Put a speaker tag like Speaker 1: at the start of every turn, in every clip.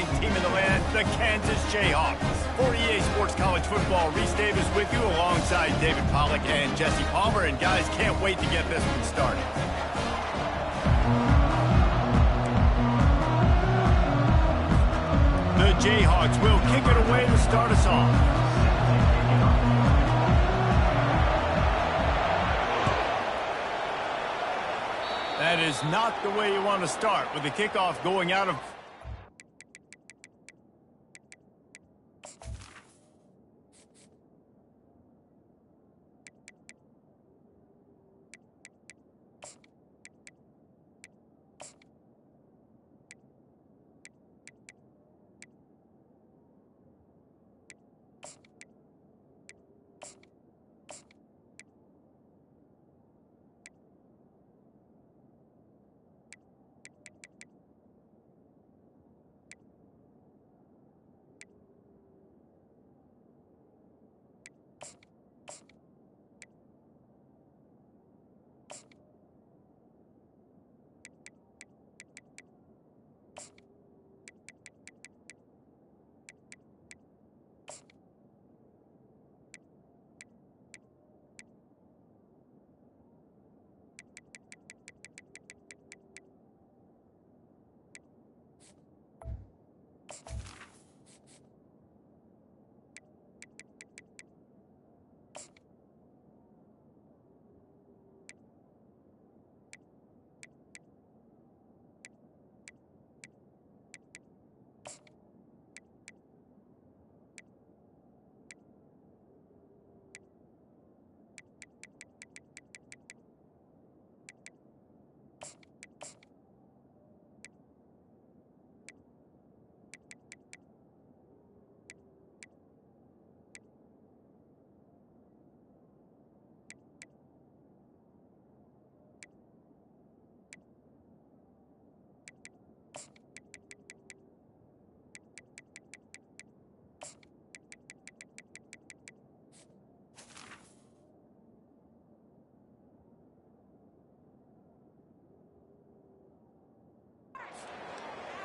Speaker 1: ranked team in the land, the Kansas Jayhawks. For EA Sports College Football, Reese Davis with you alongside David Pollack and Jesse Palmer. And guys, can't wait to get this one started. The Jayhawks will kick it away to start us off. That is not the way you want to start with the kickoff going out of...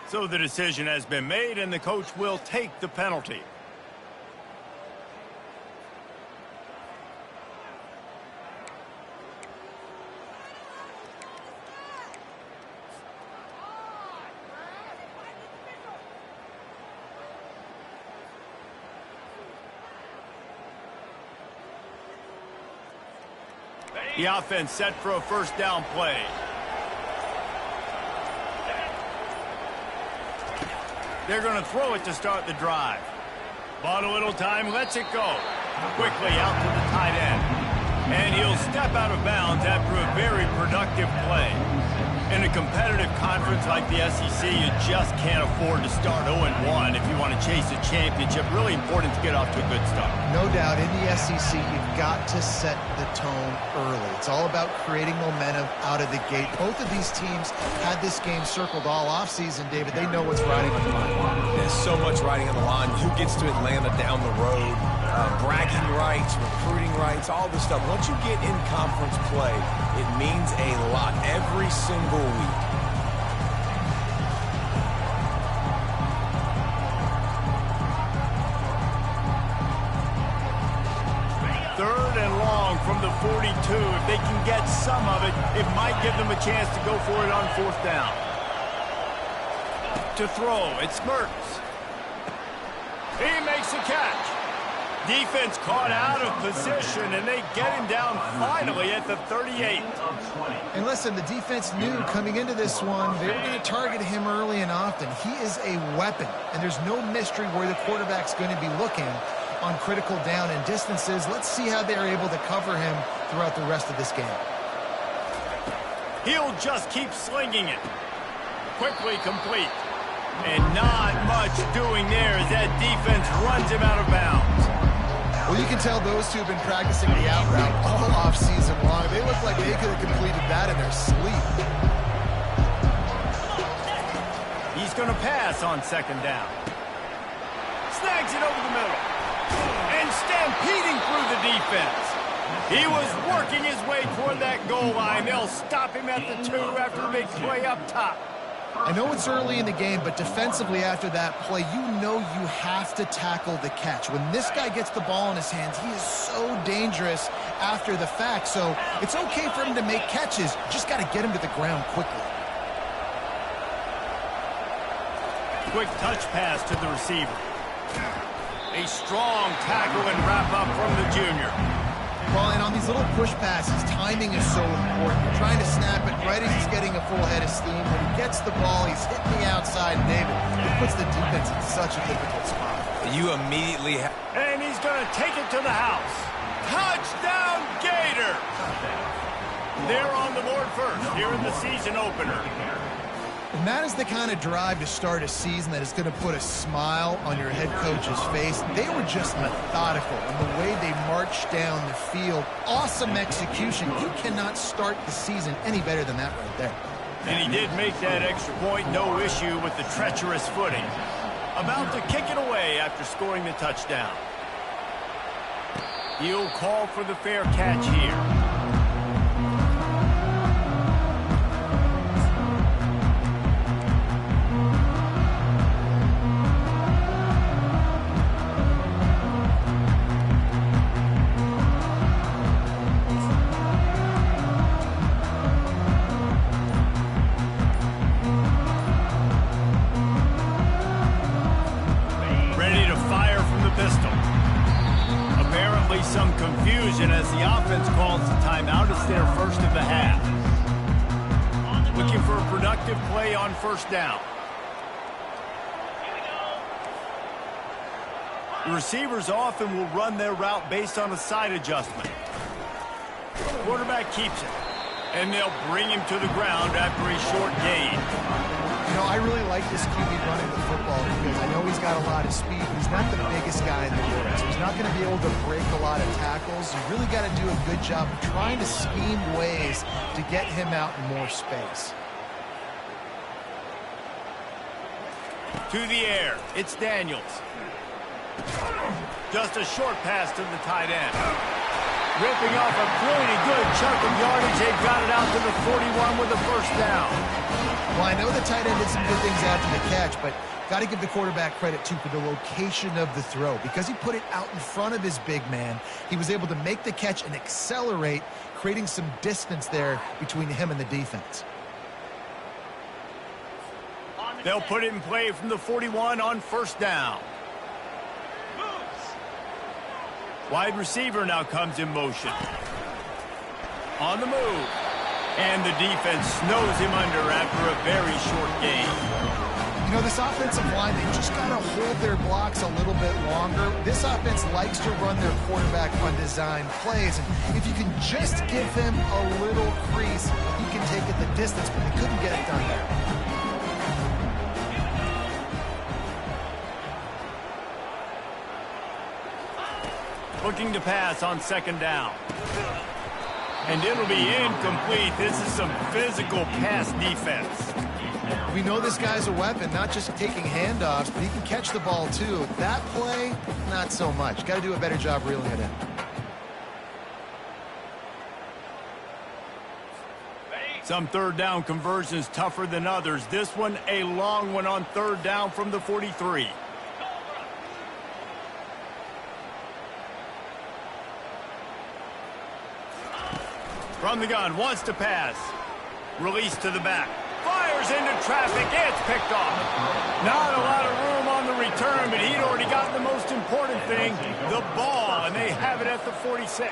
Speaker 1: So the decision has been made, and the coach will take the penalty. The offense set for a first down play. They're going to throw it to start the drive. Bought a little time, lets it go. Quickly out to the tight end. And he'll step out of bounds after a very productive play. In a competitive conference like the SEC, you just can't afford to start 0-1 if you want to chase a championship. Really important to get off to a good start.
Speaker 2: No doubt, in the SEC, you've got to set the tone early. It's all about creating momentum out of the gate. Both of these teams had this game circled all offseason, David. They know what's riding on the line.
Speaker 3: There's so much riding on the line. Who gets to Atlanta down the road? Bragging rights, recruiting rights, all this stuff. Once you get in conference play, it means a lot every single week.
Speaker 1: Third and long from the 42. If they can get some of it, it might give them a chance to go for it on fourth down. To throw, it's Mertz. He makes the catch. Defense caught out of position, and they get him down finally at the 38.
Speaker 2: And listen, the defense knew coming into this one, they were going to target him early and often. He is a weapon, and there's no mystery where the quarterback's going to be looking on critical down and distances. Let's see how they're able to cover him throughout the rest of this game.
Speaker 1: He'll just keep slinging it. Quickly complete. And not much doing there as that defense runs him out of bounds.
Speaker 2: Well, you can tell those two have been practicing the out route all off-season long. They look like they could have completed that in their sleep.
Speaker 1: He's going to pass on second down. Snags it over the middle. And stampeding through the defense. He was working his way toward that goal line. They'll stop him at the 2 after a big play up top.
Speaker 2: I know it's early in the game, but defensively after that play, you know you have to tackle the catch. When this guy gets the ball in his hands, he is so dangerous after the fact. So it's okay for him to make catches. Just got to get him to the ground quickly.
Speaker 1: Quick touch pass to the receiver. A strong tackle and wrap up from the junior.
Speaker 2: Well, and on these little push passes, timing is so important. You're trying to snap it right as he's getting a full head of steam. When he gets the ball, he's hitting the outside, and David, it puts the defense in such a difficult spot.
Speaker 3: You immediately
Speaker 1: and he's going to take it to the house. Touchdown, Gator! They're on the board first here in the season opener.
Speaker 2: And that is the kind of drive to start a season that is going to put a smile on your head coach's face. They were just methodical in the way they marched down the field. Awesome execution. You cannot start the season any better than that right there.
Speaker 1: And he did make that extra point, no issue with the treacherous footing. About to kick it away after scoring the touchdown. He'll call for the fair catch here. Some confusion as the offense calls the timeout. It's their first of the half. Looking for a productive play on first down. The receivers often will run their route based on a side adjustment. Quarterback keeps it, and they'll bring him to the ground after a short gain.
Speaker 2: You know, I really like this QB running the football because I know he's got a lot of speed, but he's not the biggest guy in the world. So he's not going to be able to break a lot of tackles. You really got to do a good job of trying to scheme ways to get him out in more space.
Speaker 1: To the air, it's Daniels. Just a short pass to the tight end. Ripping off a pretty good chunk of yardage. They got it out to the 41 with a first down.
Speaker 2: Well, I know the tight end did some good things after the catch, but got to give the quarterback credit, too, for the location of the throw. Because he put it out in front of his big man, he was able to make the catch and accelerate, creating some distance there between him and the defense.
Speaker 1: They'll put it in play from the 41 on first down. Wide receiver now comes in motion. On the move. And the defense snows him under after a very short gain.
Speaker 2: You know, this offensive line, they just got to hold their blocks a little bit longer. This offense likes to run their quarterback on design plays. And if you can just give him a little crease, he can take it the distance, but they couldn't get it done there.
Speaker 1: Looking to pass on second down. And it'll be incomplete. This is some physical pass defense.
Speaker 2: We know this guy's a weapon, not just taking handoffs, but he can catch the ball too. That play, not so much. Got to do a better job reeling it in.
Speaker 1: Some third down conversions tougher than others. This one, a long one on third down from the 43. From the gun, wants to pass. Release to the back. Fires into traffic. It's picked off. Not a lot of room on the return, but he'd already gotten the most important thing, the ball, and they have it at the 46.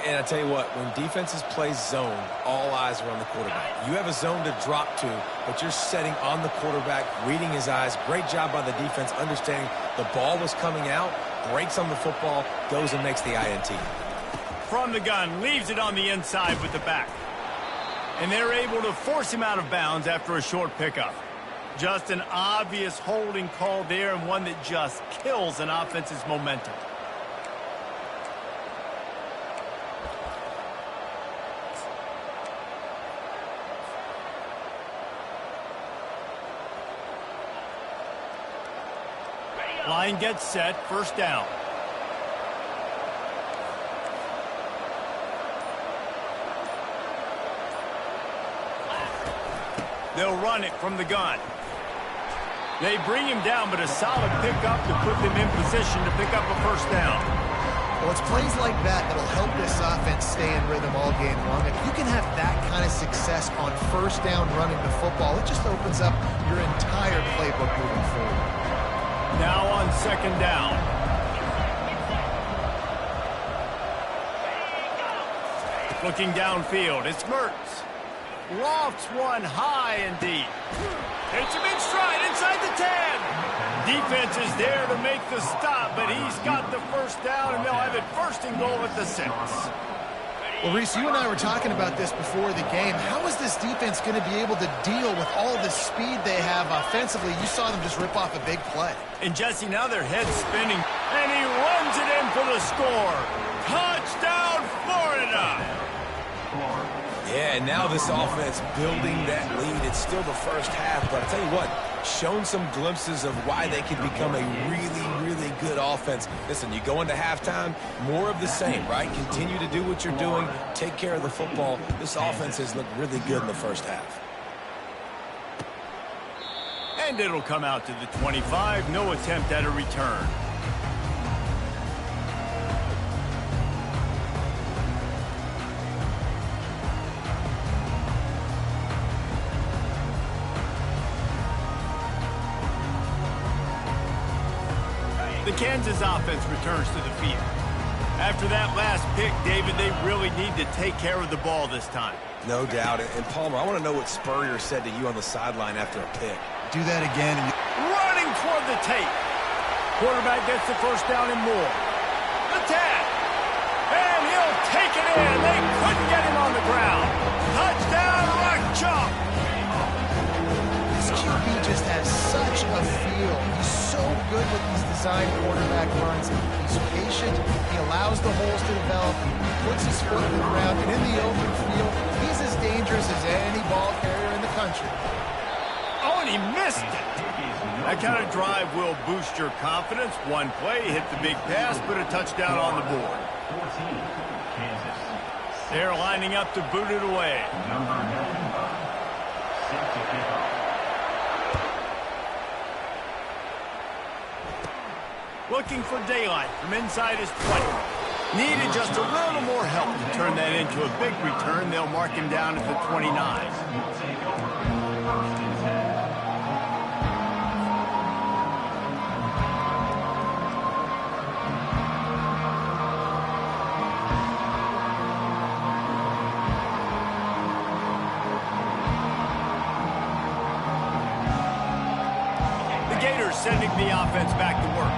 Speaker 3: And I tell you what, when defenses play zone, all eyes are on the quarterback. You have a zone to drop to, but you're setting on the quarterback, reading his eyes. Great job by the defense, understanding the ball was coming out, breaks on the football, goes and makes the INT.
Speaker 1: From the gun, leaves it on the inside with the back. And they're able to force him out of bounds after a short pickup. Just an obvious holding call there, and one that just kills an offense's momentum. Line gets set, first down. They'll run it from the gun. They bring him down, but a solid pickup to put them in position to pick up a first down.
Speaker 2: Well, it's plays like that that'll help this offense stay in rhythm all game long. If you can have that kind of success on first down running the football, it just opens up your entire playbook moving forward.
Speaker 1: Now on second down. Looking downfield, it's Mertz. Lofts one high and deep. Takes him in stride inside the 10. Defense is there to make the stop, but he's got the first down, and they'll have it first and goal at the 6.
Speaker 2: Well, Reese, you and I were talking about this before the game. How is this defense going to be able to deal with all the speed they have offensively? You saw them just rip off a big play.
Speaker 1: And Jesse, now their head's spinning, and he runs it in for the score. Touchdown, Florida!
Speaker 3: Yeah, and now this offense building that lead. It's still the first half, but I tell you what, shown some glimpses of why they can become a really, really good offense. Listen, you go into halftime, more of the same, right? Continue to do what you're doing, take care of the football. This offense has looked really good in the first half.
Speaker 1: And it'll come out to the 25, no attempt at a return. The Kansas offense returns to the field. After that last pick, David, they really need to take care of the ball this time.
Speaker 3: No doubt. And Palmer, I want to know what Spurrier said to you on the sideline after a pick.
Speaker 2: Do that again.
Speaker 1: Running toward the tape. Quarterback gets the first down and more. Attack! And he'll take it in. They couldn't get him on the ground. Touchdown, Rock Chalk!
Speaker 2: This QB just has such a feel. He's so good with these design quarterback runs. He's patient. He allows the holes to develop. He puts his foot in the ground. And in the open field, he's as dangerous as any ball carrier in the country.
Speaker 1: Oh, and he missed it. That kind of drive will boost your confidence. One play, hit the big pass, put a touchdown on the board. They're lining up to boot it away. Looking for daylight from inside his 20. Needed just a little more help to turn that into a big return. They'll mark him down at the 29. Sending the offense back to work.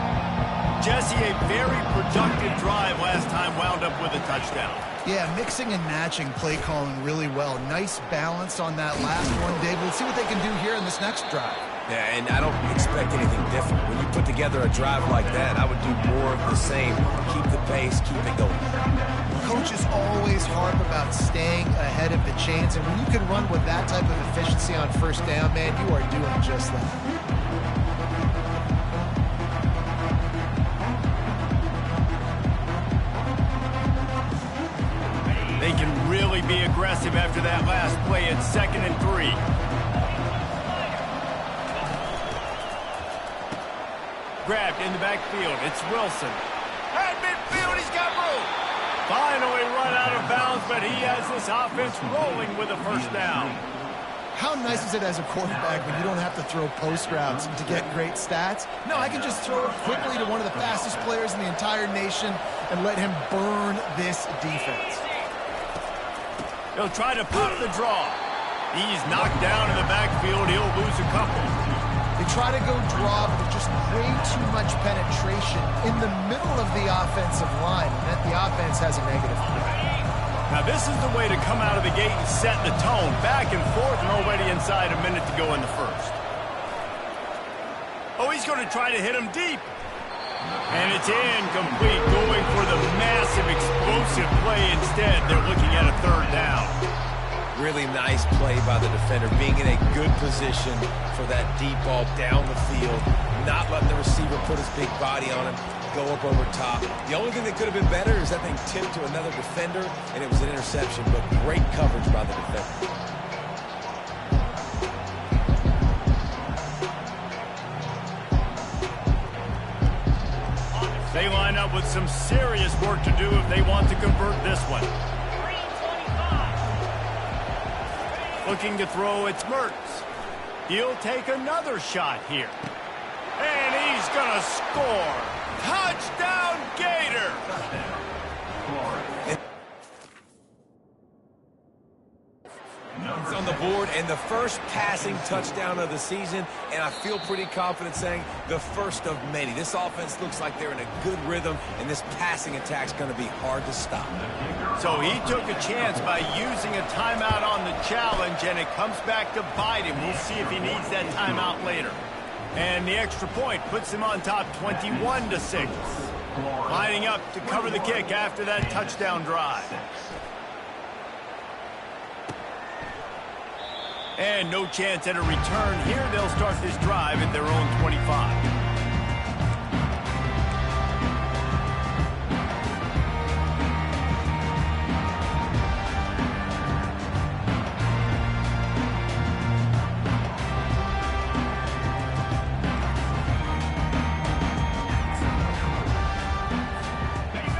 Speaker 1: Jesse, a very productive drive last time, wound up with a touchdown.
Speaker 2: Yeah, mixing and matching play calling really well. Nice balance on that last one, Dave. We'll see what they can do here in this next drive.
Speaker 3: Yeah, and I don't expect anything different. When you put together a drive like that, I would do more of the same. Keep the pace, keep it going.
Speaker 2: Coaches always harp about staying ahead of the chains, and when you can run with that type of efficiency on first down, man, you are doing just that.
Speaker 1: They can really be aggressive after that last play at 2nd and 3. Grabbed in the backfield. It's Wilson. At midfield, he's got room. Finally run out of bounds, but he has this offense rolling with a first down.
Speaker 2: How nice is it as a quarterback when you don't have to throw post routes to get great stats? No, I can just throw it quickly to one of the fastest players in the entire nation and let him burn this defense.
Speaker 1: He'll try to pop the draw. He's knocked down in the backfield. He'll lose a couple.
Speaker 2: They try to go draw, but there's just way too much penetration in the middle of the offensive line, and the offense has a negative play.
Speaker 1: Now, this is the way to come out of the gate and set the tone. Back and forth and already inside a minute to go in the first. Oh, he's going to try to hit him deep. And it's incomplete, going for the massive explosive play instead. They're looking at a 3rd down.
Speaker 3: Really nice play by the defender, being in a good position for that deep ball down the field, not letting the receiver put his big body on him, go up over top. The only thing that could have been better is that thing tipped to another defender, and it was an interception, but great coverage by the defender.
Speaker 1: They line up with some serious work to do if they want to convert this one. Looking to throw, it's Mertz. He'll take another shot here. And he's going to score. Touchdown, Gator!
Speaker 3: It's on the board and the first passing touchdown of the season, and I feel pretty confident saying the first of many. This offense looks like they're in a good rhythm, and this passing attack's going to be hard to stop.
Speaker 1: So he took a chance by using a timeout on the challenge, and it comes back to bite him. We'll see if he needs that timeout later. And the extra point puts him on top 21-6. Lining up to cover the kick after that touchdown drive. And no chance at a return here. They'll start this drive at their own 25.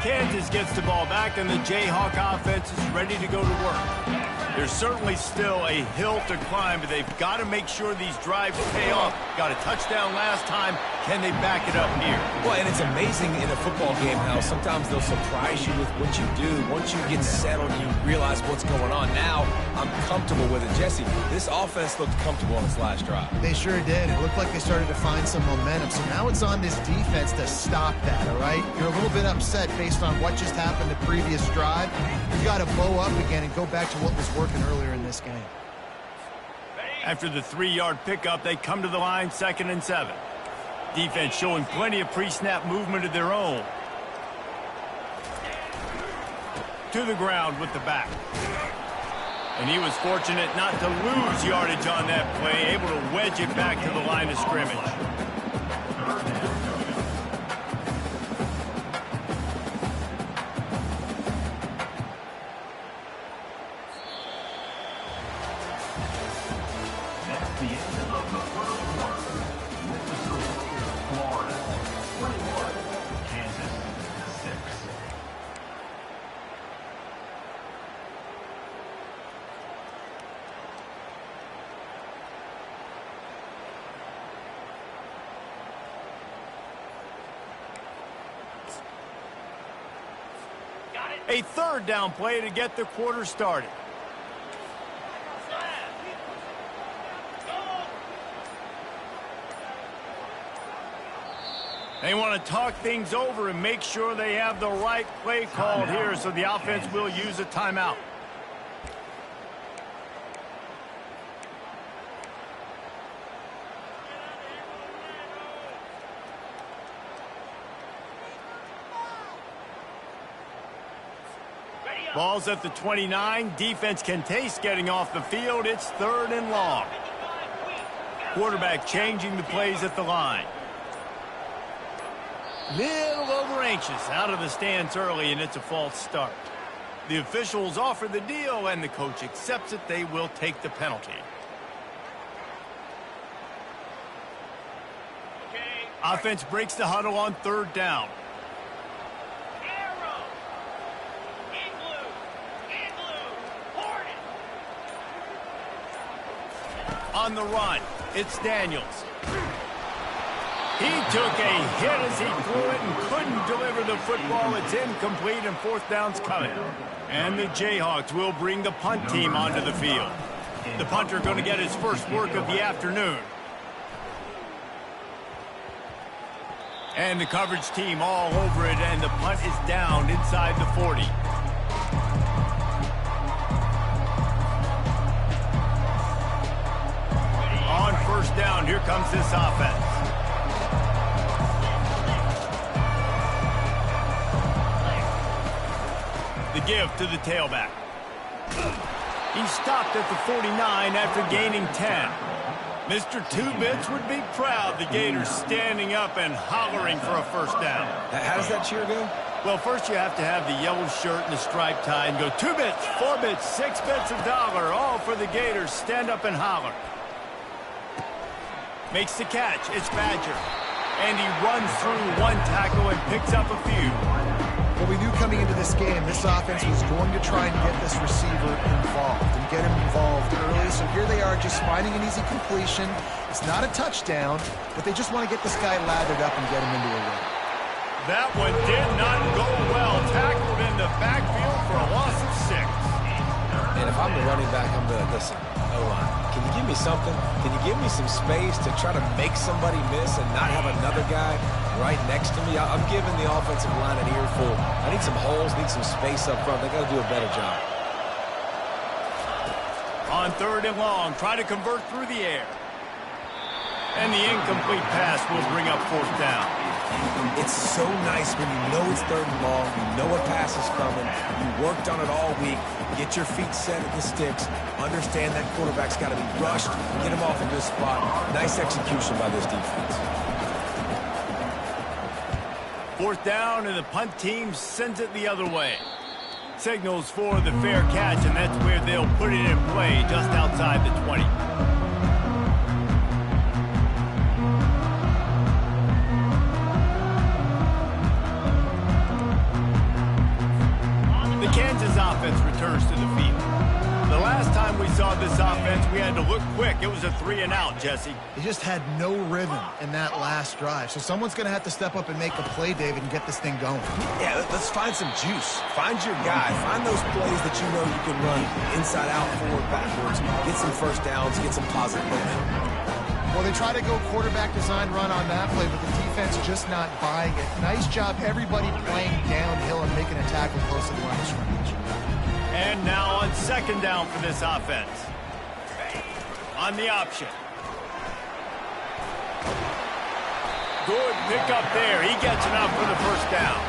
Speaker 1: Kansas gets the ball back, and the Jayhawk offense is ready to go to work. There's certainly still a hill to climb, but they've got to make sure these drives pay off. Got a touchdown last time. Can they back it up here?
Speaker 3: Well, and it's amazing in a football game how sometimes they'll surprise you with what you do. Once you get settled, you realize what's going on. Now, I'm comfortable with it. Jesse, this offense looked comfortable on its last drive.
Speaker 2: They sure did. It looked like they started to find some momentum. So now it's on this defense to stop that, all right? You're a little bit upset based on what just happened the previous drive. You've got to bow up again and go back to what was working earlier in this game.
Speaker 1: After the 3-yard pickup, they come to the line, 2nd and 7. Defense showing plenty of pre-snap movement of their own. To the ground with the back. And he was fortunate not to lose yardage on that play, able to wedge it back to the line of scrimmage. A 3rd down play to get the quarter started. They want to talk things over and make sure they have the right play called here, so the offense will use a timeout. Ball's at the 29. Defense can taste getting off the field. It's 3rd and long. Quarterback changing the plays at the line. Little over anxious out of the stance early, and it's a false start. The officials offer the deal, and the coach accepts it. They will take the penalty. Offense breaks the huddle on 3rd down. On the run, it's Daniels. He took a hit as he threw it and couldn't deliver the football. It's incomplete, and 4th down's coming. And the Jayhawks will bring the punt team onto the field. The punter going to get his first work of the afternoon. And the coverage team all over it, and the punt is down inside the 40. On 1st down, here comes this offense. The give to the tailback. He stopped at the 49 after gaining 10. Mr. Two-Bits would be proud. The Gators standing up and hollering for a 1st down.
Speaker 3: How does that cheer go?
Speaker 1: Well, first you have to have the yellow shirt and the striped tie and go 2 bits, 4 bits, 6 bits $1, all for the Gators. Stand up and holler. Makes the catch. It's Badger. And he runs through one tackle and picks up a few.
Speaker 2: Well, we knew coming into this game, this offense was going to try and get this receiver involved and get him involved early. So here they are just finding an easy completion. It's not a touchdown, but they just want to get this guy lathered up and get him into a run.
Speaker 1: That one did not go well. Tackled in the backfield for a loss of 6.
Speaker 3: And if I'm the running back, I'm going to listen. O-line, can you give me something? Can you give me some space to try to make somebody miss and not have another guy right next to me? I'm giving the offensive line an earful. I need some holes, need some space up front. They got to do a better job.
Speaker 1: On 3rd and long, try to convert through the air. And the incomplete pass will bring up 4th down.
Speaker 3: It's so nice when you know it's 3rd and long, you know a pass is coming, you worked on it all week, get your feet set at the sticks, understand that quarterback's got to be rushed, get him off a good spot. Nice execution by this defense.
Speaker 1: 4th down, and the punt team sends it the other way. Signals for the fair catch, and that's where they'll put it in play just outside the 20. The Kansas offense returns to the field. The last time we saw this offense, we had to look quick. It was a 3-and-out, Jesse.
Speaker 2: They just had no rhythm in that last drive. So someone's going to have to step up and make a play, David, and get this thing going.
Speaker 3: Yeah, let's find some juice. Find your guy. Find those plays that you know you can run inside out, forward, backwards. Get some first downs, get some positive momentum.
Speaker 2: Well, they try to go quarterback design run on that play, but the defense just not buying it. Nice job, everybody playing downhill and making a tackle close to the line of scrimmage.
Speaker 1: And now on 2nd down for this offense. On the option. Good pickup there. He gets enough for the 1st down.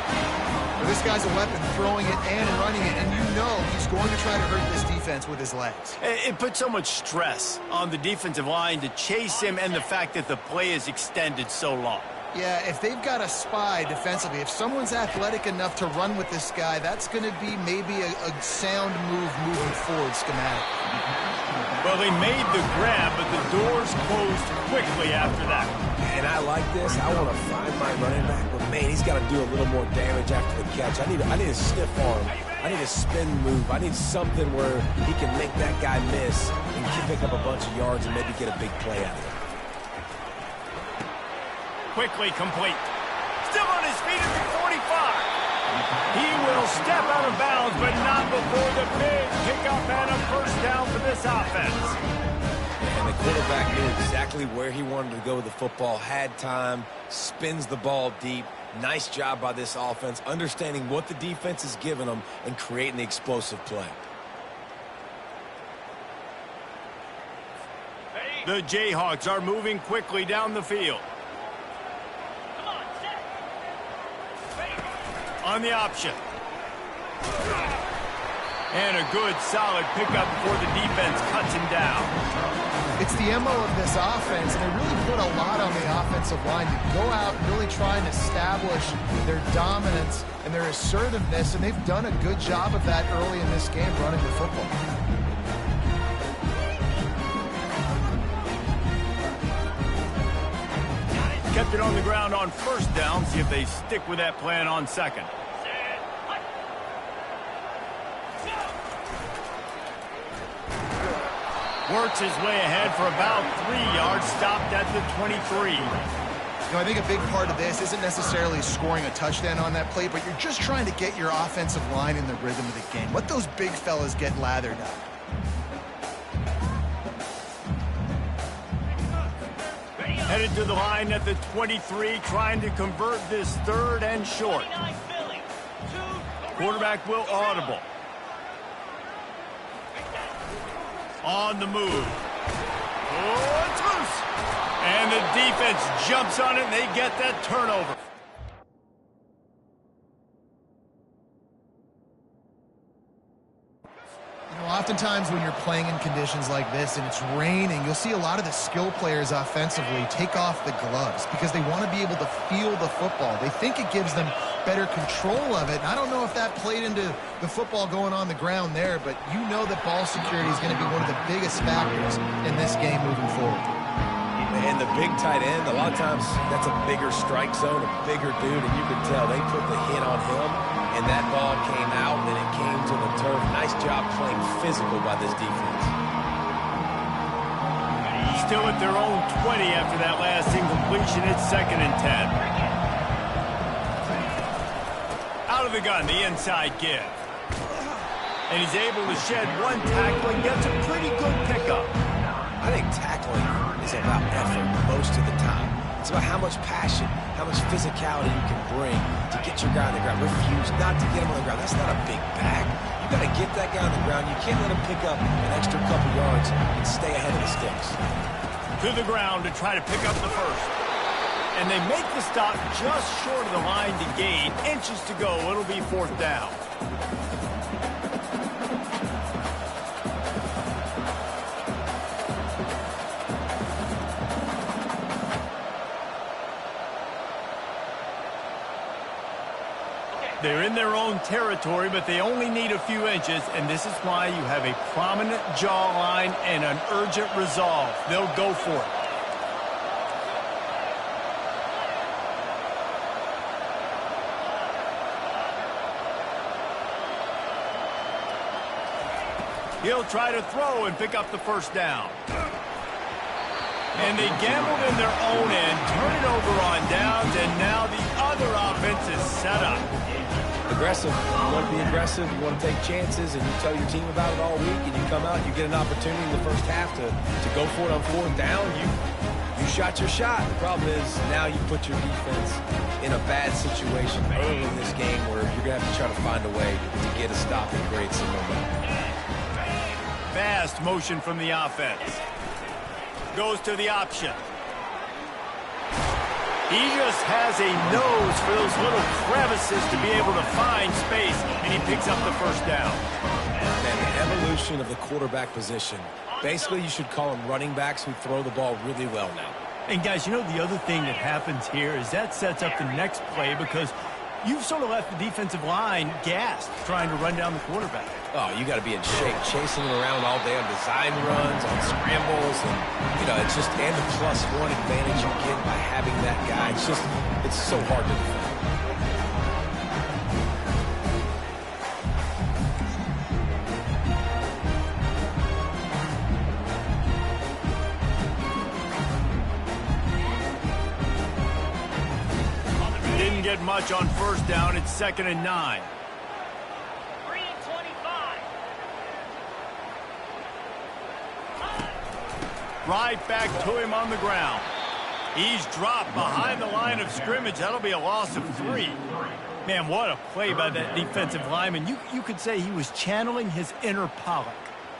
Speaker 2: Well, this guy's a weapon, throwing it and running it, and you know he's going to try to hurt this defense with his legs.
Speaker 1: It puts so much stress on the defensive line to chase him and the fact that the play is extended so long.
Speaker 2: Yeah, if they've got a spy defensively, if someone's athletic enough to run with this guy, that's going to be maybe a sound move moving forward schematic.
Speaker 1: Well, they made the grab, but the doors closed quickly after that.
Speaker 3: And I like this. I want to find my running back, but man, he's got to do a little more damage after the catch. I need a stiff arm. I need a spin move. I need something where he can make that guy miss and pick up a bunch of yards and maybe get a big play out of it.
Speaker 1: Quickly complete. Still on his feet at the 45. He will step out of bounds, but not before the big pickup and a 1st down for this offense.
Speaker 3: And the quarterback knew exactly where he wanted to go with the football, had time, spins the ball deep. Nice job by this offense, understanding what the defense is giving them and creating the explosive play.
Speaker 1: The Jayhawks are moving quickly down the field. On the option. And a good, solid pickup before the defense cuts him down.
Speaker 2: It's the MO of this offense, and they really put a lot on the offensive line to go out and really try and establish their dominance and their assertiveness, and they've done a good job of that early in this game running the football.
Speaker 1: Kept it on the ground on 1st down. See if they stick with that plan on 2nd. Works his way ahead for about 3 yards, stopped at the 23.
Speaker 2: You know, I think a big part of this isn't necessarily scoring a touchdown on that play, but you're just trying to get your offensive line in the rhythm of the game. Let those big fellas get lathered up.
Speaker 1: Headed to the line at the 23, trying to convert this 3rd and short. Quarterback will audible. On the move. Oh, it's loose. And the defense jumps on it, and they get that turnover.
Speaker 2: You know, oftentimes when you're playing in conditions like this and it's raining, you'll see a lot of the skill players offensively take off the gloves because they want to be able to feel the football. They think it gives them better control of it. And I don't know if that played into the football going on the ground there, but you know that ball security is going to be one of the biggest factors in this game moving forward.
Speaker 3: And the big tight end, a lot of times that's a bigger strike zone, a bigger dude, and you can tell they put the hit on him, and that ball came out, and it came to the turf. Nice job playing physical by this defense.
Speaker 1: Still at their own 20 after that last incompletion. It's 2nd and 10. Out of the gun, the inside give. And he's able to shed one tackle and gets a pretty good pickup.
Speaker 3: I think tackling is about effort most of the time. It's about how much passion, how much physicality you can bring to get your guy on the ground. Refuse not to get him on the ground. That's not a big bag. You got to get that guy on the ground. You can't let him pick up an extra couple yards and stay ahead of the sticks.
Speaker 1: To the ground to try to pick up the first. And they make the stop just short of the line to gain. Inches to go. It'll be 4th down. They're in their own territory, but they only need a few inches, and this is why you have a prominent jawline and an urgent resolve. They'll go for it. He'll try to throw and pick up the first down. And they gambled in their own end, turn it over on downs, and now the other offense is set up.
Speaker 3: Aggressive. You want to be aggressive. You want to take chances, and you tell your team about it all week, and you come out, you get an opportunity in the first half to go for it on 4th down. You shot your shot. The problem is now you put your defense in a bad situation early in this game where you're going to have to try to find a way to get a stop and create some momentum.
Speaker 1: Fast motion from the offense. Goes to the option. He just has a nose for those little crevices to be able to find space, and he picks up the first down.
Speaker 3: Man, the evolution of the quarterback position. Basically, you should call them running backs who throw the ball really well now.
Speaker 1: And, guys, you know the other thing that happens here is that sets up the next play because you've sort of left the defensive line gassed trying to run down the quarterback.
Speaker 3: Oh, you got to be in shape, chasing him around all day on design runs, on scrambles, and, you know, it's just, and the +1 advantage you get by having that guy. It's just, it's so hard to defend.
Speaker 1: Didn't get much on 1st down. It's 2nd and 9. Right back to him on the ground. He's dropped behind the line of scrimmage. That'll be a loss of 3. Man, what a play by that defensive lineman. You could say he was channeling his inner Pollock.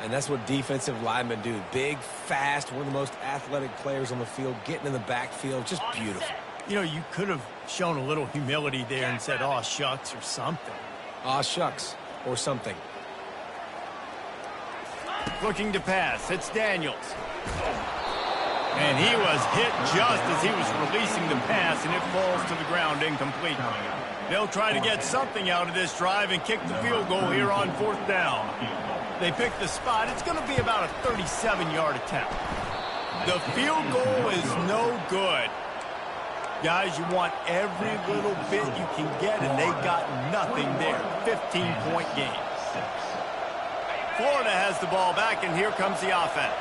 Speaker 3: And that's what defensive linemen do. Big, fast, one of the most athletic players on the field, getting in the backfield, just beautiful.
Speaker 1: You know, you could have shown a little humility there and said, "Aw, shucks," or something.
Speaker 3: Aw, shucks, or something.
Speaker 1: Looking to pass. It's Daniels. And he was hit just as he was releasing the pass, and it falls to the ground incomplete. They'll try to get something out of this drive and kick the field goal here on 4th down. They pick the spot. It's going to be about a 37-yard attempt. The field goal is no good. Guys, you want every little bit you can get, and they got nothing there. 15-point game. Florida has the ball back, and here comes the offense.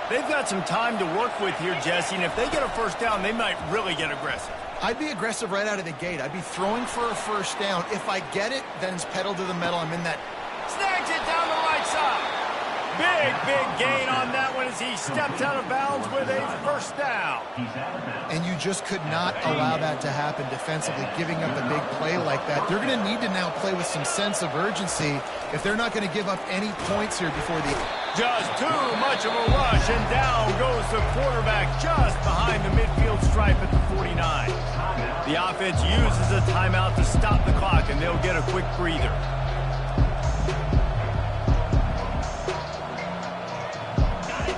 Speaker 1: They've got some time to work with here, Jesse, and if they get a 1st down, they might really get aggressive.
Speaker 2: I'd be aggressive right out of the gate. I'd be throwing for a 1st down. If I get it, then it's pedal to the metal. I'm in that.
Speaker 1: Snags it down the right side. Big gain on that one as he stepped out of bounds with a 1st down.
Speaker 2: And you just could not allow that to happen defensively, giving up a big play like that. They're going to need to now play with some sense of urgency if they're not going to give up any points here before the...
Speaker 1: Just too much of a rush, and down goes the quarterback just behind the midfield stripe at the 49. The offense uses a timeout to stop the clock, and they'll get a quick breather.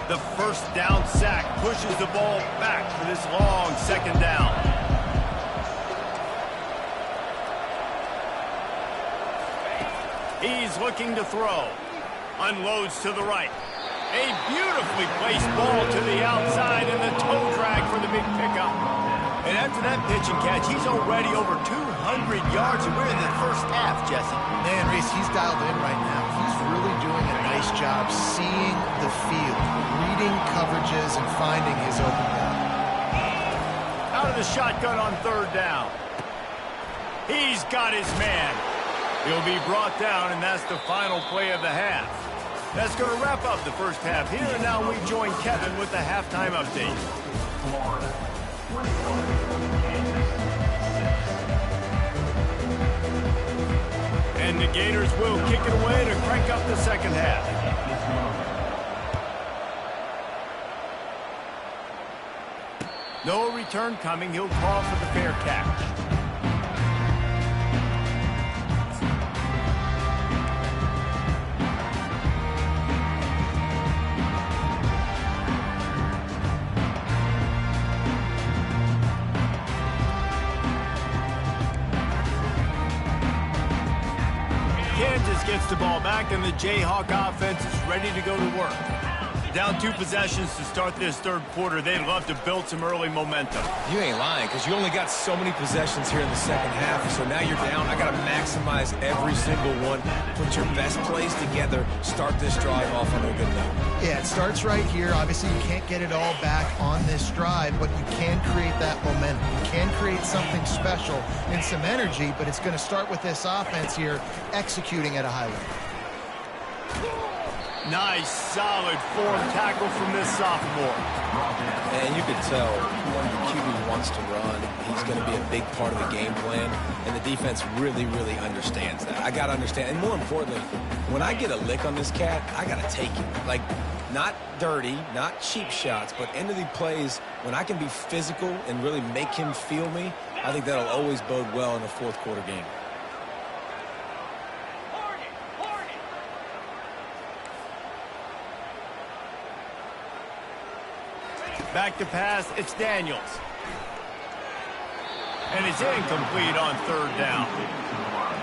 Speaker 1: The 1st down sack pushes the ball back for this long 2nd down. He's looking to throw. Unloads to the right. A beautifully placed ball to the outside and the toe drag for the big pickup. And after that pitch and catch, he's already over 200 yards, and we're in the first half, Jesse.
Speaker 2: Man, Reese, he's dialed in right now. He's really doing a nice job seeing the field, reading coverages, and finding his open guy.
Speaker 1: Out of the shotgun on third down. He's got his man. He'll be brought down, and that's the final play of the half. That's going to wrap up the first half here, and now we join Kevin with the halftime update. And the Gators will kick it away to crank up the second half. No return coming. He'll call for the fair catch. Kansas gets the ball back, and the Jayhawk offense is ready to go to work. Down 2 possessions to start this third quarter. They'd love to build some early momentum.
Speaker 3: You ain't lying, because you only got so many possessions here in the second half, so now you're down. I got to maximize every single one. Put your best plays together. Start this drive off on a good note.
Speaker 2: Yeah, it starts right here. Obviously, you can't get it all back on this drive, but you can create that momentum. You can create something special and some energy, but it's going to start with this offense here executing at a high level.
Speaker 1: Nice, solid form tackle from this sophomore.
Speaker 3: And you can tell when the QB wants to run, he's going to be a big part of the game plan, and the defense really, really understands that. I got to understand, and more importantly, when I get a lick on this cat, I got to take it. Like, not dirty, not cheap shots, but end of the plays, when I can be physical and really make him feel me, I think that'll always bode well in a fourth quarter game.
Speaker 1: Back to pass, it's Daniels. And it's incomplete on third down.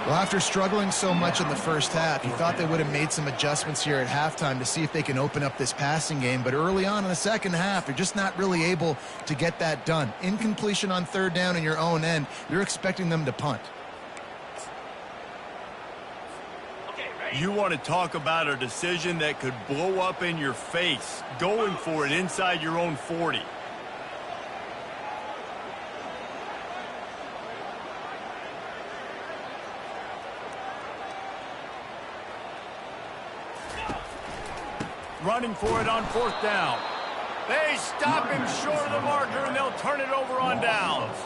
Speaker 2: Well, after struggling so much in the first half, you thought they would have made some adjustments here at halftime to see if they can open up this passing game. But early on in the second half, they're just not really able to get that done. Incompletion on third down in your own end, you're expecting them to punt.
Speaker 1: You want to talk about a decision that could blow up in your face, going for it inside your own 40. Running for it on fourth down. They stop him short of the marker, and they'll turn it over on downs.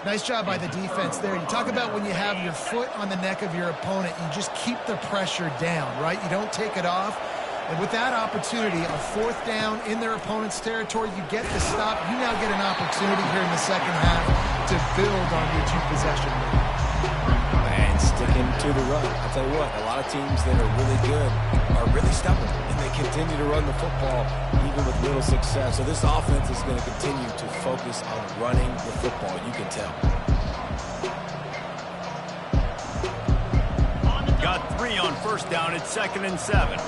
Speaker 2: Nice job by the defense there. You talk about when you have your foot on the neck of your opponent, you just keep the pressure down, right? You don't take it off. And with that opportunity, a fourth down in their opponent's territory, you get the stop. You now get an opportunity here in the second half to build on your 2-possession lead.
Speaker 3: And sticking to the run. I'll tell you what, a lot of teams that are really good are really stubborn, and they continue to run the football even with little success. So this offense is going to continue to focus on running the football, you can tell.
Speaker 1: Got 3 on first down. It's 2nd and 7.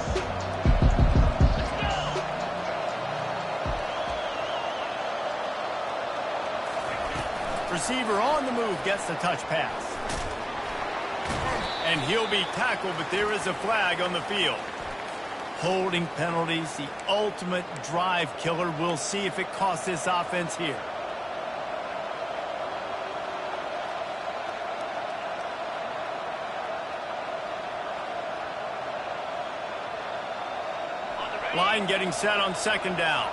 Speaker 1: Receiver on the move gets the touch pass. And he'll be tackled, but there is a flag on the field. Holding penalties, the ultimate drive killer. We'll see if it costs this offense here. Line getting set on 2nd down.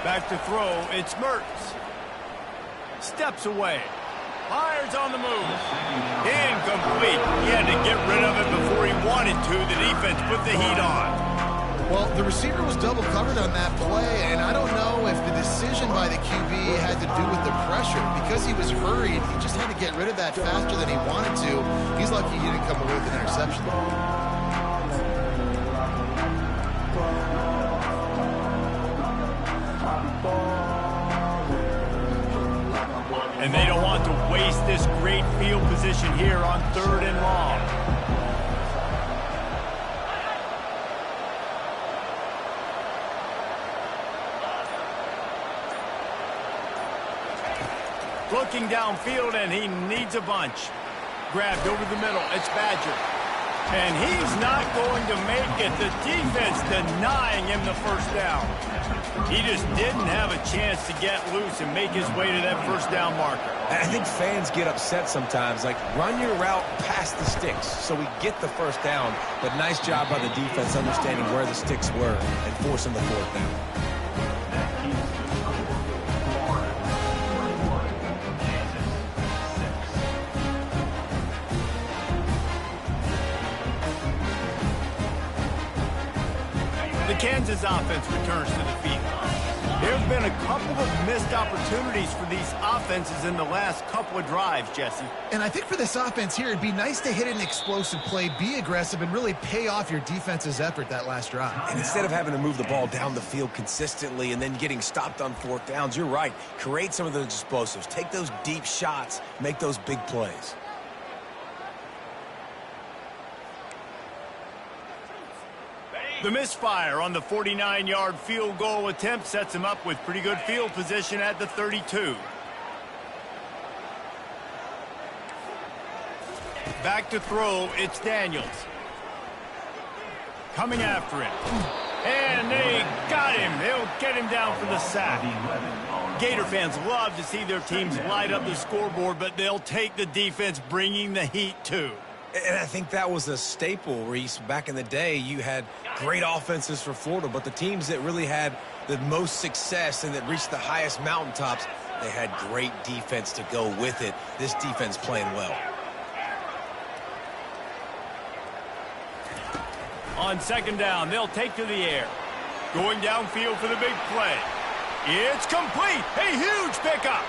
Speaker 1: Back to throw, it's Mertz. Steps away. Fires on the move. Incomplete. He had to get rid of it before he wanted to. The defense put the heat on.
Speaker 2: Well, the receiver was double covered on that play, and I don't know if the decision by the QB had to do with the pressure. Because he was hurried, he just had to get rid of that faster than he wanted to. He's lucky he didn't come away with an interception.
Speaker 1: And they don't want to waste this great field position here on 3rd and long. Looking downfield, and he needs a bunch. Grabbed over the middle. It's Badger. And he's not going to make it. The defense denying him the first down. He just didn't have a chance to get loose and make his way to that first down marker.
Speaker 3: I think fans get upset sometimes, like run your route past the sticks so we get the first down, but nice job by the defense understanding where the sticks were and forcing the fourth down.
Speaker 1: The Kansas offense returns to the field. There's been a couple of missed opportunities for these offenses in the last couple of drives, Jesse.
Speaker 2: And I think for this offense here, it'd be nice to hit an explosive play, be aggressive, and really pay off your defense's effort that last drive.
Speaker 3: And instead of having to move the ball down the field consistently and then getting stopped on fourth downs, you're right. Create some of those explosives. Take those deep shots. Make those big plays.
Speaker 1: The misfire on the 49-yard field goal attempt sets him up with pretty good field position at the 32. Back to throw, it's Daniels. Coming after him. And they got him. They'll get him down for the sack. Gator fans love to see their teams light up the scoreboard, but they'll take the defense bringing the heat too.
Speaker 3: And I think that was a staple, Reese. Back in the day, you had great offenses for Florida, but the teams that really had the most success and that reached the highest mountaintops, they had great defense to go with it. This defense playing well.
Speaker 1: On second down, they'll take to the air. Going downfield for the big play. It's complete. A huge pickup.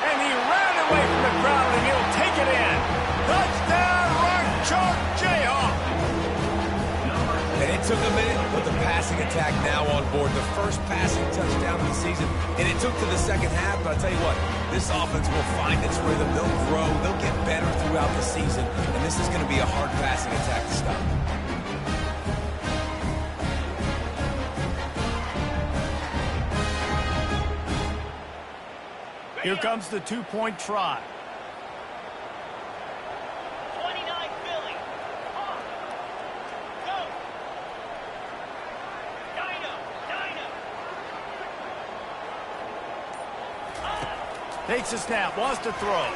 Speaker 1: And he ran away from the crowd, and he'll take it in. Touchdown, Rock Chalk Jayhawk.
Speaker 3: And it took a minute, but the passing attack now on board. The first passing touchdown of the season. And it took to the second half, but I'll tell you what, this offense will find its rhythm. They'll grow. They'll get better throughout the season. And this is going to be a hard passing attack to stop.
Speaker 1: Here comes the two-point try.
Speaker 4: 29 Philly. Go. Dino.
Speaker 1: Takes a snap, wants to throw.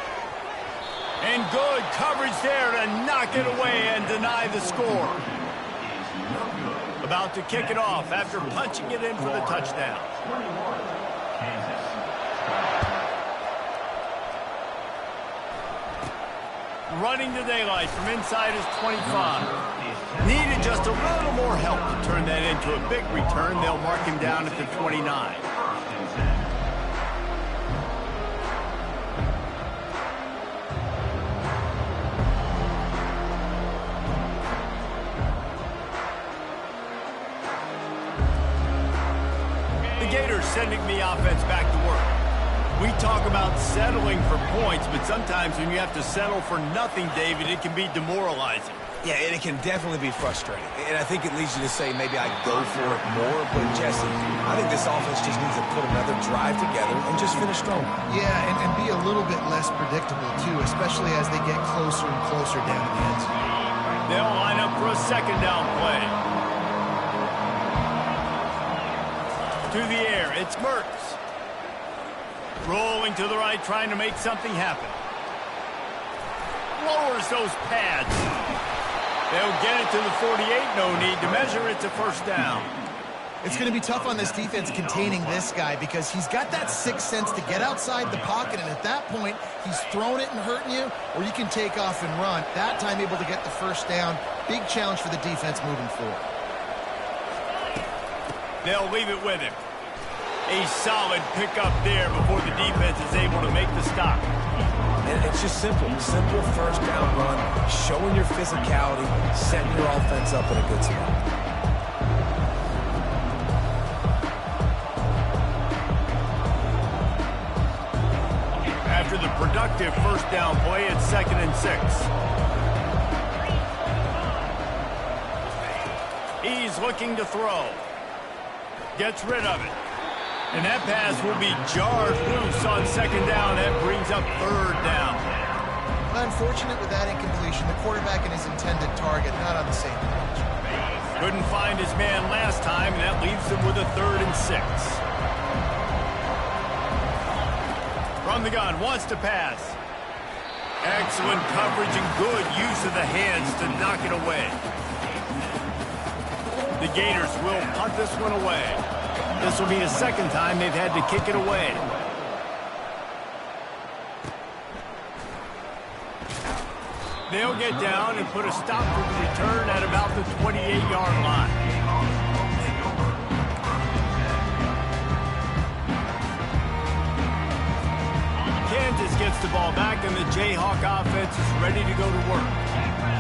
Speaker 1: And good coverage there to knock it away and deny the score. About to kick it off after punching it in for the touchdown. Running to daylight from inside his 25. Needed just a little more help to turn that into a big return. They'll mark him down at the 29. The Gators sending the offense back to work. We talk about settling for points, but sometimes when you have to settle for nothing, David, it can be demoralizing.
Speaker 3: Yeah, and it can definitely be frustrating. And I think it leads you to say maybe I go for it more. But, Jesse, I think this offense just needs to put another drive together and just finish strong.
Speaker 2: Yeah, and be a little bit less predictable, too, especially as they get closer and closer down the end zone.
Speaker 1: They'll line up for a second down play. To the air, it's Mertz. Rolling to the right, trying to make something happen. Lowers those pads. They'll get it to the 48. No need to measure. It's a first down.
Speaker 2: It's going to be tough on this defense containing this guy because he's got that sixth sense to get outside the pocket, and at that point, he's throwing it and hurting you, or you can take off and run. That time able to get the first down. Big challenge for the defense moving forward.
Speaker 1: They'll leave it with him. A solid pickup there before the defense is able to make the stop.
Speaker 3: And it's just simple. Simple first down run, showing your physicality, setting your offense up in a good spot.
Speaker 1: After the productive first down play, it's 2nd and 6. He's looking to throw. Gets rid of it. And that pass will be jarred loose on second down. That brings up third down.
Speaker 2: Unfortunate with that incompletion. The quarterback and his intended target not on the same page.
Speaker 1: Couldn't find his man last time, and that leaves him with a 3rd and 6. From the gun, wants to pass. Excellent coverage and good use of the hands to knock it away. The Gators will punt this one away. This will be the second time they've had to kick it away. They'll get down and put a stop to the return at about the 28-yard line. Kansas gets the ball back, and the Jayhawk offense is ready to go to work.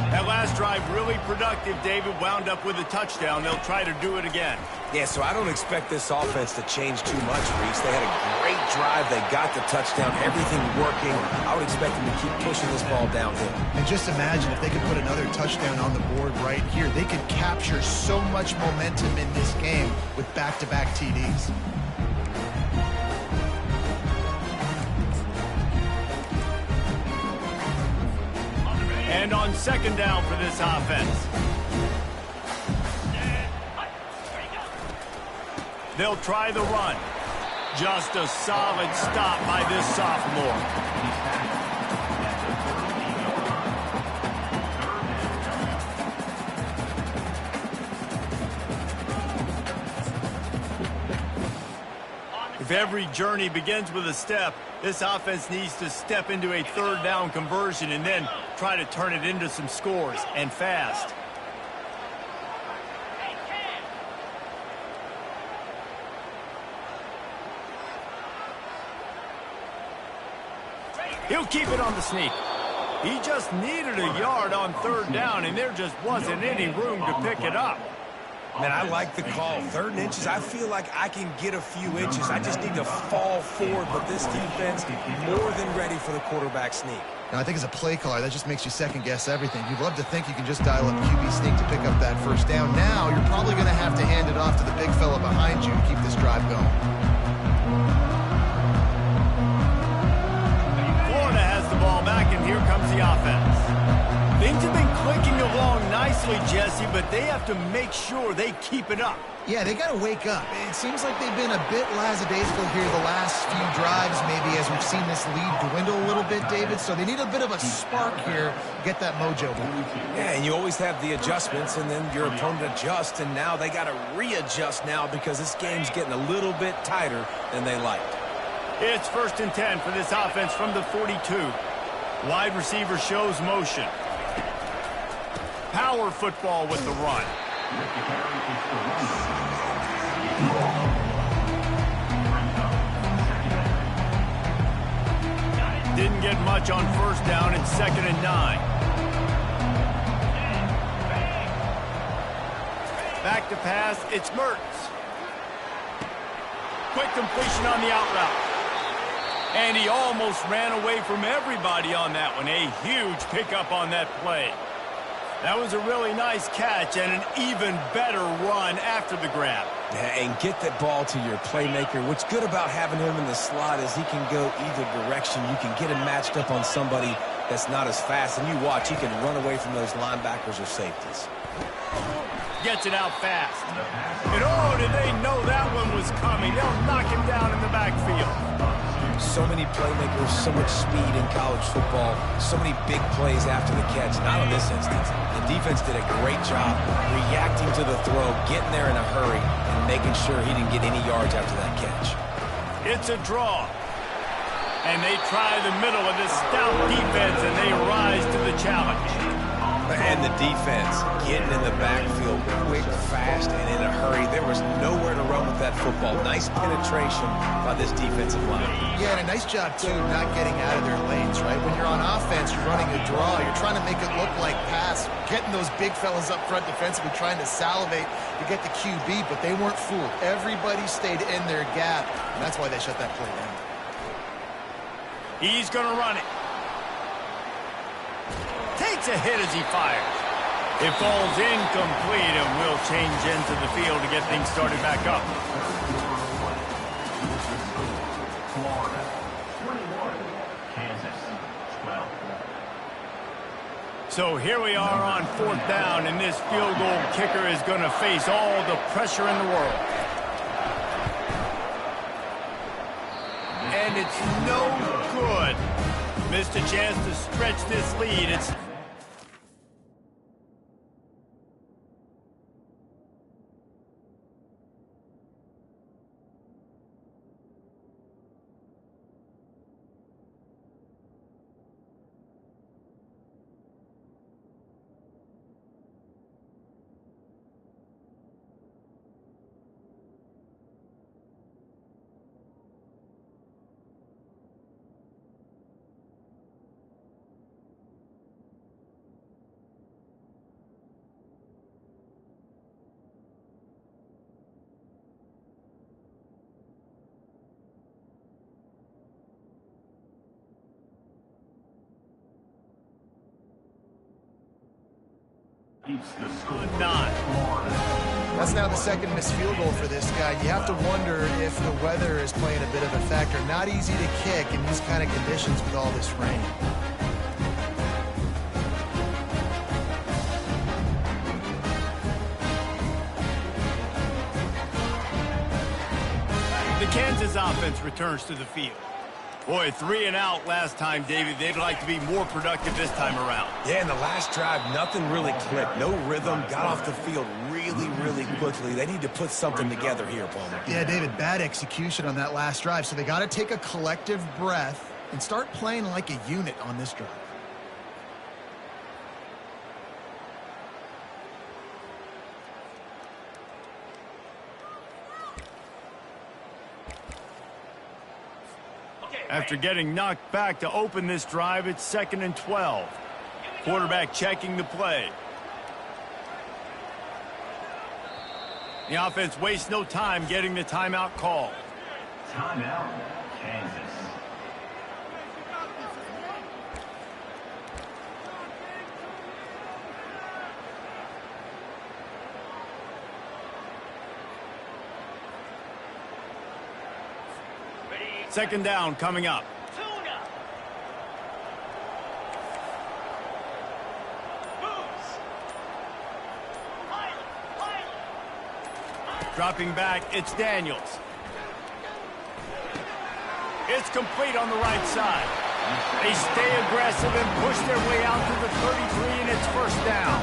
Speaker 1: That last drive really productive. David wound up with a touchdown. They'll try to do it again.
Speaker 3: Yeah, so I don't expect this offense to change too much, Reese. They had a great drive. They got the touchdown. Everything working. I would expect them to keep pushing this ball downhill.
Speaker 2: And just imagine if they could put another touchdown on the board right here. They could capture so much momentum in this game with back-to-back TDs.
Speaker 1: And on second down for this offense. They'll try the run. Just a solid stop by this sophomore. If every journey begins with a step, this offense needs to step into a 3rd down conversion and then try to turn it into some scores, and fast. He'll keep it on the sneak. He just needed a yard on 3rd down, and there just wasn't any room to pick it up.
Speaker 3: Man, I like the call. 3rd and inches, I feel like I can get a few inches. I just need to fall forward, but this defense more than ready for the quarterback sneak.
Speaker 2: Now, I think as a play caller, that just makes you second-guess everything. You'd love to think you can just dial up QB sneak to pick up that 1st down. Now, you're probably going to have to hand it off to the big fella behind you to keep this drive going.
Speaker 1: Florida has the ball back, and here comes the offense. Things have been clicking along nicely, Jesse, but they have to make sure they keep it up.
Speaker 2: Yeah, they got to wake up. It seems like they've been a bit lackadaisical here the last few drives, maybe, as we've seen this lead dwindle a little bit, David. So they need a bit of a spark here to get that mojo back.
Speaker 3: Yeah, and you always have the adjustments, and then your opponent adjusts, and now they got to readjust now because this game's getting a little bit tighter than they liked.
Speaker 1: It's 1st and 10 for this offense from the 42. Wide receiver shows motion. Power football with the run. Didn't get much on 1st down. It's 2nd and 9. Back to pass. It's Mertz. Quick completion on the out route. And he almost ran away from everybody on that one. A huge pickup on that play. That was a really nice catch and an even better run after the grab.
Speaker 3: Yeah, and get that ball to your playmaker. What's good about having him in the slot is he can go either direction. You can get him matched up on somebody that's not as fast. And you watch, he can run away from those linebackers or safeties.
Speaker 1: Gets it out fast. And oh, did they know that one was coming. They'll knock him down in the backfield.
Speaker 3: So many playmakers, so much speed in college football, so many big plays after the catch. Not in this instance. The defense did a great job reacting to the throw, getting there in a hurry, and making sure he didn't get any yards after that catch.
Speaker 1: It's a draw. And they try the middle of this stout defense, and they rise to the challenge.
Speaker 3: And the defense getting in the backfield quick, fast, and in a hurry. There was nowhere to run with that football. Nice penetration by this defensive line.
Speaker 2: Yeah, and a nice job, too, not getting out of their lanes, right? When you're on offense, you're running a draw. You're trying to make it look like pass, getting those big fellas up front defensively, trying to salivate to get the QB, but they weren't fooled. Everybody stayed in their gap, and that's why they shut that play down.
Speaker 1: He's going to run it. Takes a hit as he fires. It falls incomplete and will change into the field to get things started back up.
Speaker 5: Florida 21, Kansas 12.
Speaker 1: So here we are on 4th down, and this field goal kicker is going to face all the pressure in the world. And it's no good. Missed a chance to stretch this lead. It's
Speaker 5: Keeps the score.
Speaker 1: 9.
Speaker 2: That's now the second missed field goal for this guy. You have to wonder if the weather is playing a bit of a factor. Not easy to kick in these kind of conditions with all this rain.
Speaker 1: The Kansas offense returns to the field. Boy, 3 and out last time, David. They'd like to be more productive this time around.
Speaker 3: Yeah, in the last drive, nothing really clicked. No rhythm, got off the field really quickly. They need to put something together here, Palmer.
Speaker 2: Yeah, David, bad execution on that last drive. So they got to take a collective breath and start playing like a unit on this drive.
Speaker 1: After getting knocked back to open this drive, it's 2nd and 12. Quarterback checking the play. The offense wastes no time getting the timeout call.
Speaker 5: Timeout, Kansas.
Speaker 1: Second down coming up.
Speaker 4: Tuna. Boots. Pilot.
Speaker 1: Dropping back, it's Daniels. It's complete on the right side. They stay aggressive and push their way out to the 33, and it's 1st down.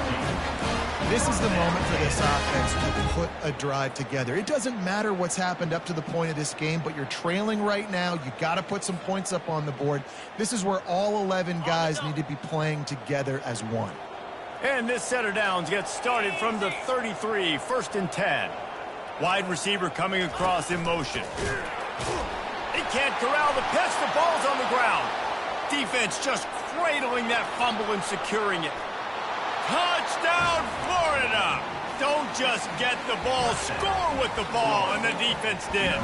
Speaker 2: This is the moment for this offense to put a drive together. It doesn't matter what's happened up to the point of this game, but you're trailing right now. You got to put some points up on the board. This is where all 11 guys need to be playing together as one.
Speaker 1: And this set of downs gets started from the 33, 1st and 10. Wide receiver coming across in motion. They can't corral the pitch. The ball's on the ground. Defense just cradling that fumble and securing it. Touchdown, Florida! Don't just get the ball, score with the ball, and the defense did.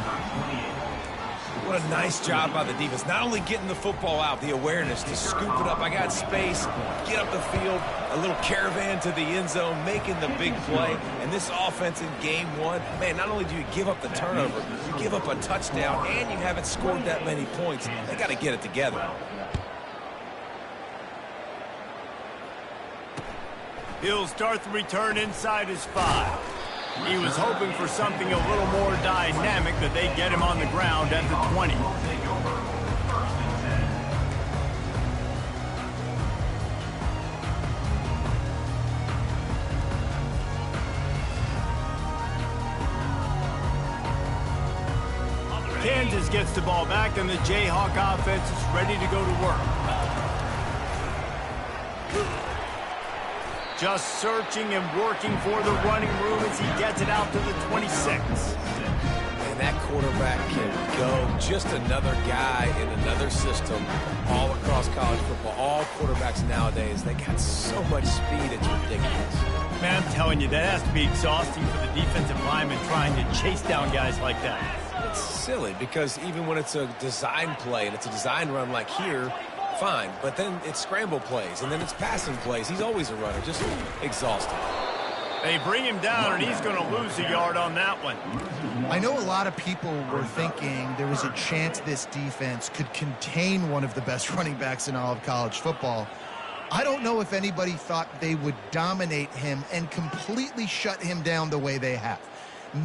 Speaker 3: What a nice job by the defense. Not only getting the football out, the awareness to scoop it up. I got space, get up the field, a little caravan to the end zone, making the big play. And this offense in game 1, man, not only do you give up the turnover, you give up a touchdown, and you haven't scored that many points. They got to get it together.
Speaker 1: He'll start the return inside his 5. He was hoping for something a little more dynamic, but they get him on the ground at the 20. Kansas gets the ball back, and the Jayhawk offense is ready to go to work. Just searching and working for the running room as he gets it out to the 26.
Speaker 3: And that quarterback can go. Just another guy in another system all across college football. All quarterbacks nowadays, they got so much speed, it's ridiculous.
Speaker 1: Man, I'm telling you, that has to be exhausting for the defensive lineman trying to chase down guys like that.
Speaker 3: It's silly because even when it's a design play and it's a design run like here, fine, but then it's scramble plays, and then it's passing plays. He's always a runner, just exhausting.
Speaker 1: They bring him down, and he's going to lose a yard on that one.
Speaker 2: I know a lot of people were thinking there was a chance this defense could contain one of the best running backs in all of college football. I don't know if anybody thought they would dominate him and completely shut him down the way they have.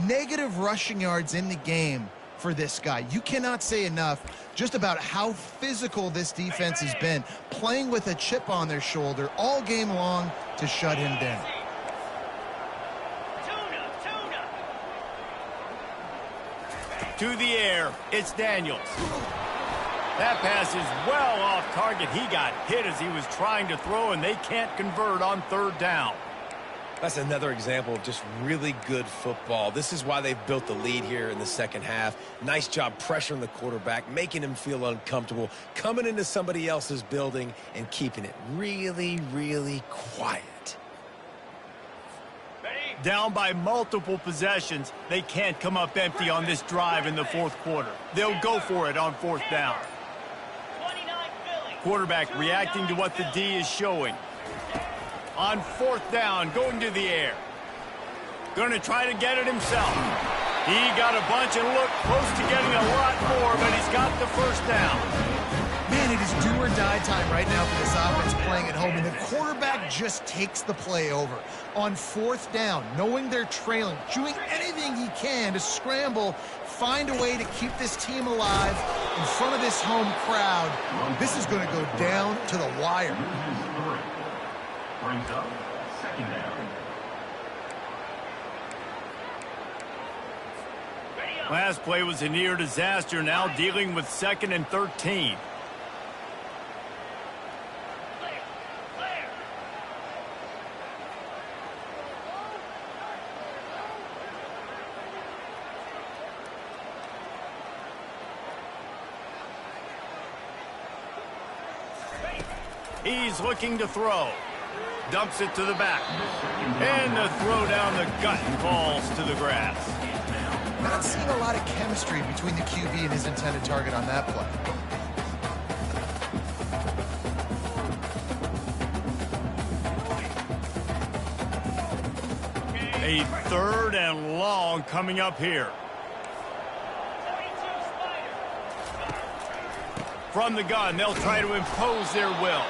Speaker 2: Negative rushing yards in the game for this guy. You cannot say enough just about how physical this defense has been, playing with a chip on their shoulder all game long to shut him down.
Speaker 1: To the air, it's Daniels. That pass is well off target. He got hit as he was trying to throw, and they can't convert on third down.
Speaker 3: That's another example of just really good football. This is why they've built the lead here in the second half. Nice job pressuring the quarterback, making him feel uncomfortable, coming into somebody else's building and keeping it really, really quiet.
Speaker 1: Down by multiple possessions, they can't come up empty on this drive in the fourth quarter. They'll go for it on fourth down. Quarterback reacting to what the D is showing. On fourth down, going to the air. Going to try to get it himself. He got a bunch and looked close to getting a lot more, but he's got the first down.
Speaker 2: Man, it is do or die time right now for this offense playing at home, and the quarterback just takes the play over. On fourth down, knowing they're trailing, doing anything he can to scramble, find a way to keep this team alive in front of this home crowd. This is going to go down to the wire.
Speaker 5: Brings up second down.
Speaker 1: Last play was a near disaster, now dealing with 2nd and 13. He's looking to throw. Dumps it to the back. And the throw down the gut falls to the grass.
Speaker 2: Not seeing a lot of chemistry between the QB and his intended target on that play.
Speaker 1: A 3rd and long coming up here. From the gun, they'll try to impose their will.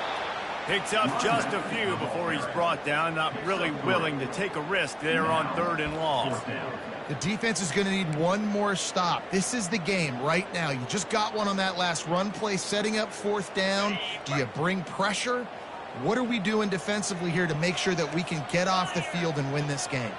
Speaker 1: Picks up just a few before he's brought down, not really willing to take a risk there on 3rd and long.
Speaker 2: The defense is going to need one more stop. This is the game right now. You just got one on that last run play, setting up fourth down. Do you bring pressure? What are we doing defensively here to make sure that we can get off the field and win this game?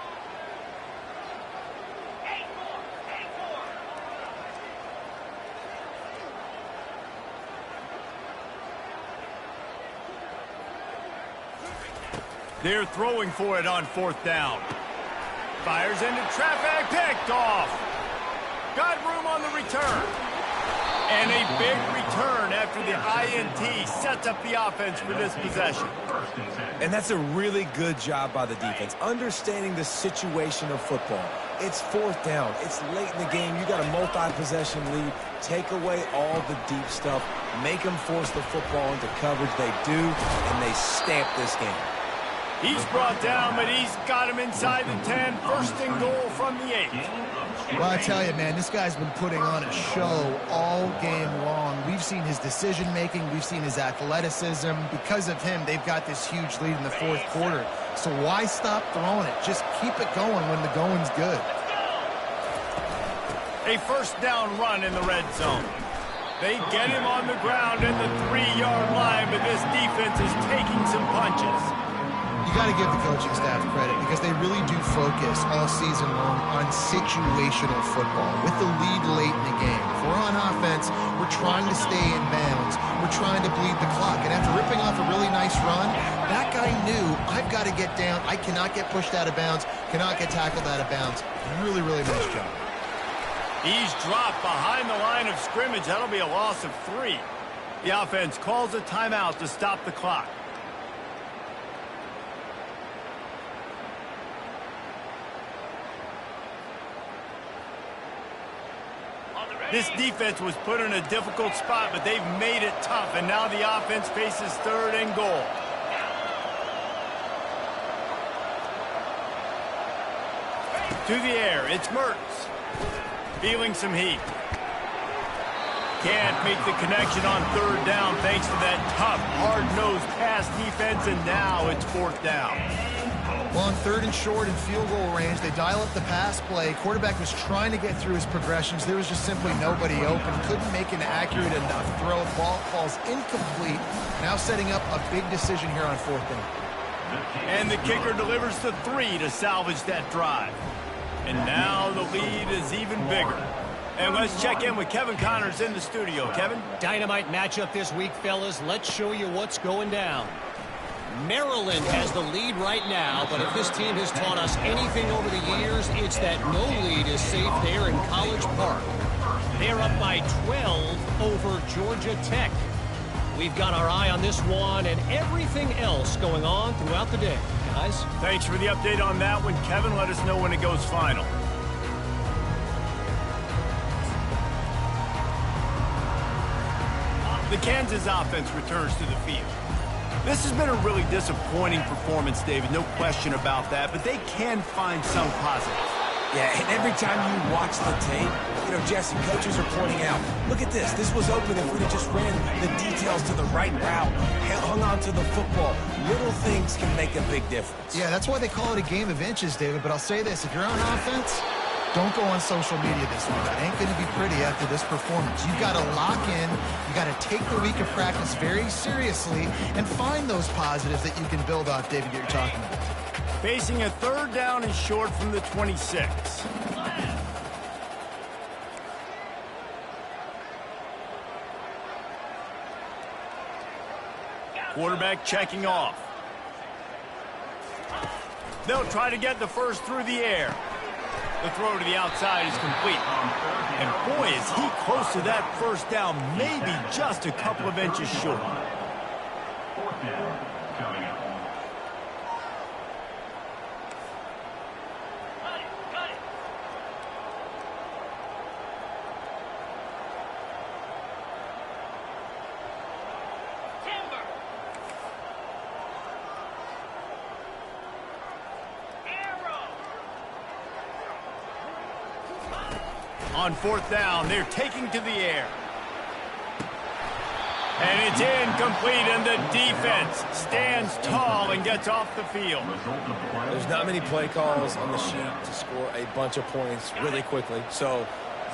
Speaker 1: They're throwing for it on 4th down. Fires into traffic, picked off. Got room on the return. And a big return after the INT sets up the offense for this possession.
Speaker 3: And that's a really good job by the defense, understanding the situation of football. It's 4th down. It's late in the game. You got a multi-possession lead. Take away all the deep stuff. Make them force the football into coverage. They do, and they stamp this game.
Speaker 1: He's brought down, but he's got him inside the 10. 1st and goal from the 8.
Speaker 2: Well, I tell you, man, this guy's been putting on a show all game long. We've seen his decision-making. We've seen his athleticism. Because of him, they've got this huge lead in the 4th quarter. So why stop throwing it? Just keep it going when the going's good.
Speaker 1: A 1st down run in the red zone. They get him on the ground in the 3-yard line, but this defense is taking some punches.
Speaker 2: You got to give the coaching staff credit because they really do focus all season long on situational football with the lead late in the game. If we're on offense, we're trying to stay in bounds. We're trying to bleed the clock. And after ripping off a really nice run, that guy knew, I've got to get down. I cannot get pushed out of bounds, cannot get tackled out of bounds. Really, really nice job.
Speaker 1: He's dropped behind the line of scrimmage. That'll be a loss of 3. The offense calls a timeout to stop the clock. This defense was put in a difficult spot, but they've made it tough, and now the offense faces 3rd and goal. To the air, it's Mertz. Feeling some heat. Can't make the connection on third down thanks to that tough, hard-nosed pass defense, and now it's fourth down.
Speaker 2: Well, on third and short and field goal range, they dial up the pass play. Quarterback was trying to get through his progressions. There was just simply nobody open. Couldn't make an accurate enough throw. Ball falls incomplete. Now setting up a big decision here on fourth down.
Speaker 1: And the kicker delivers the 3 to salvage that drive. And now the lead is even bigger. And let's check in with Kevin Connors in the studio. Kevin?
Speaker 6: Dynamite matchup this week, fellas. Let's show you what's going down. Maryland has the lead right now, but if this team has taught us anything over the years, it's that no lead is safe there in College Park. They're up by 12 over Georgia Tech. We've got our eye on this one and everything else going on throughout the day. Guys?
Speaker 1: Thanks for the update on that one, Kevin. Let us know when it goes final. The Kansas offense returns to the field. This has been a really disappointing performance, David, no question about that, but they can find some positives.
Speaker 3: Yeah, and every time you watch the tape, Jesse, coaches are pointing out, look at this. This was open if we'd have just ran the details to the right route, hung on to the football. Little things can make a big difference.
Speaker 2: Yeah, that's why they call it a game of inches, David, but I'll say this. If you're on offense, don't go on social media this week. It ain't going to be pretty after this performance. You've got to lock in. You got to take the week of practice very seriously and find those positives that you can build off, David, that you're talking about.
Speaker 1: Facing a third down and short from the 26. Quarterback checking off. They'll try to get the first through the air. The throw to the outside is complete. And boy, is he close to that first down, maybe just a couple of inches short.
Speaker 5: Fourth down coming up.
Speaker 4: Cut it. Timber. Arrow.
Speaker 1: On fourth down, they're taking to the air. And it's incomplete, and the defense stands tall and gets off the field.
Speaker 3: There's not many play calls on the sheet to score a bunch of points really quickly, so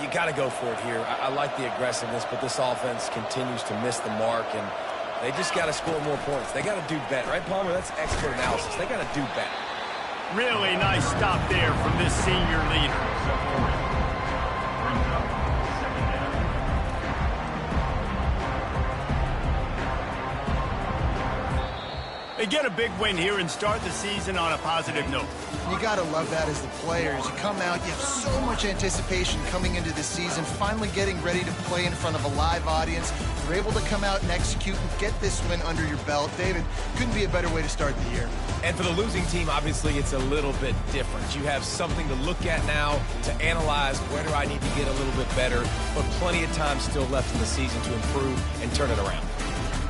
Speaker 3: you got to go for it here. I like the aggressiveness, but this offense continues to miss the mark, and they just got to score more points. They got to do better, right, Palmer? That's expert analysis. They got to do better.
Speaker 1: Really nice stop there from this senior leader. They get a big win here and start the season on a positive note.
Speaker 2: You got to love that as the players. You come out, you have so much anticipation coming into the season, finally getting ready to play in front of a live audience. You're able to come out and execute and get this win under your belt. David, couldn't be a better way to start the year.
Speaker 3: And for the losing team, obviously, it's a little bit different. You have something to look at now to analyze where do I need to get a little bit better, but plenty of time still left in the season to improve and turn it around.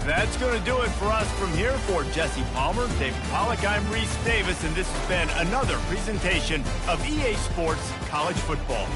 Speaker 1: That's going to do it for us from here. For Jesse Palmer, David Pollack, I'm Reese Davis, and this has been another presentation of EA Sports College Football.